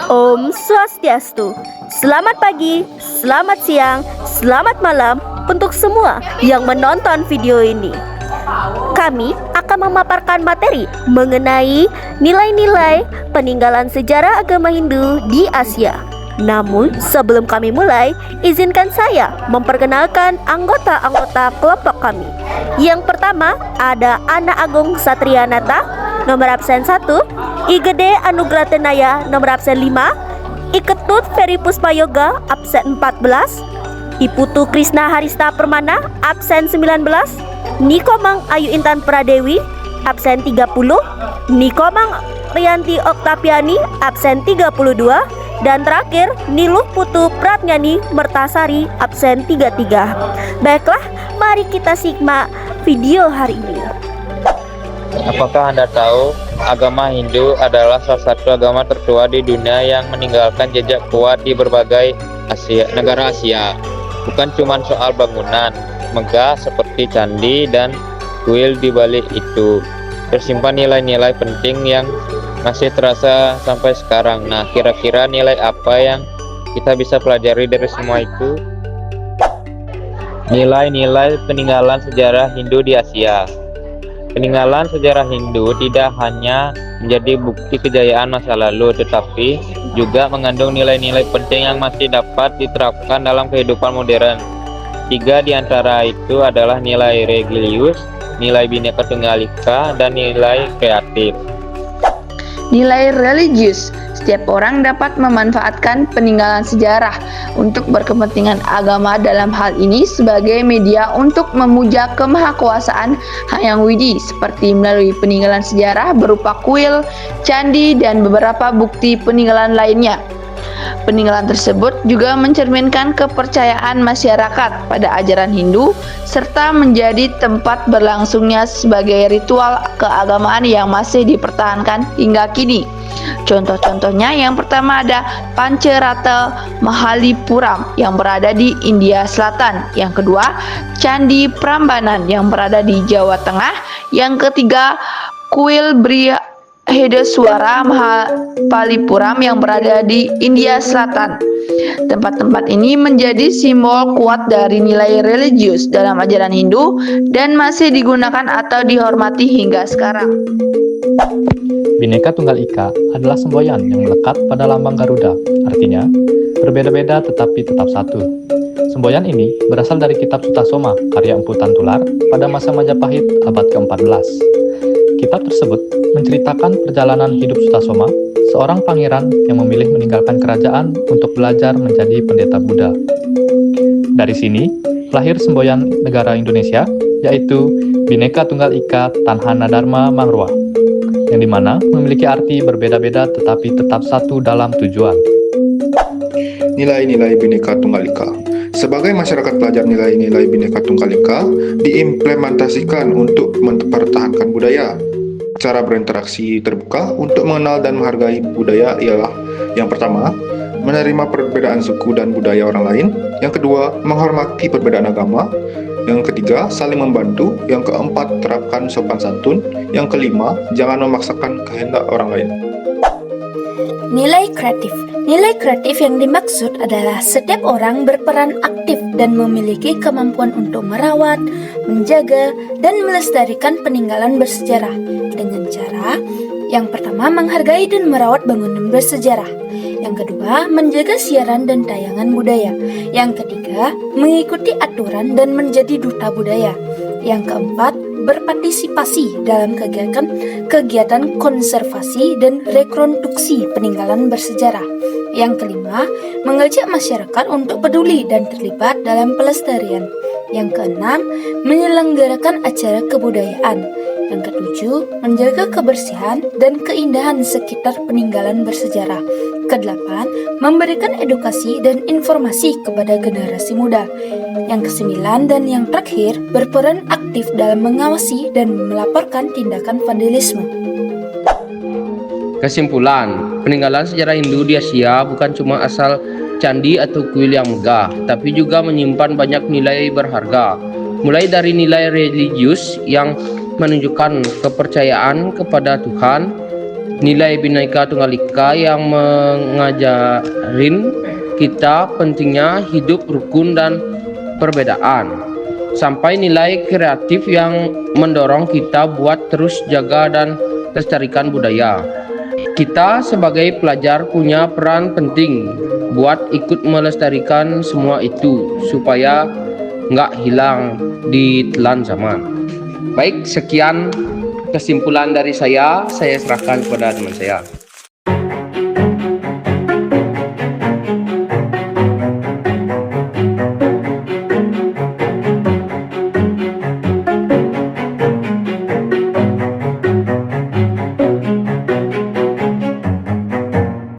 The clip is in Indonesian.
Om Swastiastu. Selamat pagi, selamat siang, selamat malam untuk semua yang menonton video ini. Kami akan memaparkan materi mengenai nilai-nilai peninggalan sejarah agama Hindu di Asia. Namun sebelum kami mulai, izinkan saya memperkenalkan anggota-anggota kelompok kami. Yang pertama ada Ana Agung Satrianata, nomor absen 1, Igede Anugrah Tenaya, nomor absen 5, Iketut Ferry Puspayoga, absen 14, Iputu Krishna Harista Permana, absen 19, Nikomang Ayu Intan Pradewi, absen 30, Nikomang Rianti Oktapiani, absen 32, dan terakhir Niluh Putu Pratnyani Mertasari, absen 33. Baiklah, mari kita simak video hari ini. Apakah Anda tahu agama Hindu adalah salah satu agama tertua di dunia yang meninggalkan jejak kuat di berbagai negara Asia. Bukan cuma soal bangunan megah seperti candi dan kuil di balik itu, tersimpan nilai-nilai penting yang masih terasa sampai sekarang. Nah, kira-kira nilai apa yang kita bisa pelajari dari semua itu? Nilai-nilai peninggalan sejarah Hindu di Asia. Peninggalan sejarah Hindu tidak hanya menjadi bukti kejayaan masa lalu, tetapi juga mengandung nilai-nilai penting yang masih dapat diterapkan dalam kehidupan modern. 3 di antara itu adalah nilai religius, nilai Bhinneka Tunggal Ika, dan nilai kreatif. Nilai religius. Setiap orang dapat memanfaatkan peninggalan sejarah untuk berkepentingan agama, dalam hal ini sebagai media untuk memuja kemahakuasaan Hyang Widi, seperti melalui peninggalan sejarah berupa kuil, candi, dan beberapa bukti peninggalan lainnya. Peninggalan tersebut juga mencerminkan kepercayaan masyarakat pada ajaran Hindu serta menjadi tempat berlangsungnya sebagai ritual keagamaan yang masih dipertahankan hingga kini. Contoh-contohnya, yang pertama ada Pancerata Mahalipuram yang berada di India Selatan. Yang kedua, Candi Prambanan yang berada di Jawa Tengah. Yang ketiga, Kuil Brihadeswara Mahapalipuram yang berada di India Selatan. Tempat-tempat ini menjadi simbol kuat dari nilai religius dalam ajaran Hindu dan masih digunakan atau dihormati hingga sekarang. Bhinneka Tunggal Ika adalah semboyan yang melekat pada lambang Garuda, artinya berbeda-beda tetapi tetap satu. Semboyan ini berasal dari kitab Sutasoma karya Empu Tantular pada masa Majapahit abad ke-14. Kitab tersebut menceritakan perjalanan hidup Sutasoma, seorang pangeran yang memilih meninggalkan kerajaan untuk belajar menjadi pendeta Buddha. Dari sini lahir semboyan negara Indonesia, yaitu Bhinneka Tunggal Ika Tanhana Dharma Mangruah, yang dimana memiliki arti berbeda-beda tetapi tetap satu dalam tujuan. Nilai-nilai Bhinneka Tunggal Ika. Sebagai masyarakat pelajar, nilai-nilai Bhinneka Tunggal Ika diimplementasikan untuk mempertahankan budaya. Cara berinteraksi terbuka untuk mengenal dan menghargai budaya ialah: yang pertama, menerima perbedaan suku dan budaya orang lain; yang kedua, menghormati perbedaan agama; yang ketiga, saling membantu; yang keempat, terapkan sopan santun; yang kelima, jangan memaksakan kehendak orang lain. Nilai kreatif. Nilai kreatif yang dimaksud adalah setiap orang berperan aktif dan memiliki kemampuan untuk merawat, menjaga, dan melestarikan peninggalan bersejarah dengan cara: yang pertama, menghargai dan merawat bangunan bersejarah; yang kedua, menjaga siaran dan tayangan budaya; yang ketiga, mengikuti aturan dan menjadi duta budaya; yang keempat, berpartisipasi dalam kegiatan konservasi dan rekonstruksi peninggalan bersejarah; yang kelima, mengajak masyarakat untuk peduli dan terlibat dalam pelestarian; yang keenam, menyelenggarakan acara kebudayaan; yang ketujuh, menjaga kebersihan dan keindahan sekitar peninggalan bersejarah; kedelapan, memberikan edukasi dan informasi kepada generasi muda; yang kesembilan dan yang terakhir, berperan aktif dalam mengawasi dan melaporkan tindakan vandalisme. Kesimpulan, peninggalan sejarah Hindu di Asia bukan cuma asal candi atau kuil yang megah, tapi juga menyimpan banyak nilai berharga. Mulai dari nilai religius yang menunjukkan kepercayaan kepada Tuhan, nilai Bhinneka Tunggal Ika yang mengajarin kita pentingnya hidup rukun dan perbedaan, sampai nilai kreatif yang mendorong kita buat terus jaga dan lestarikan budaya. Kita sebagai pelajar punya peran penting buat ikut melestarikan semua itu supaya nggak hilang di telan zaman. Baik, sekian kesimpulan dari saya serahkan kepada teman saya.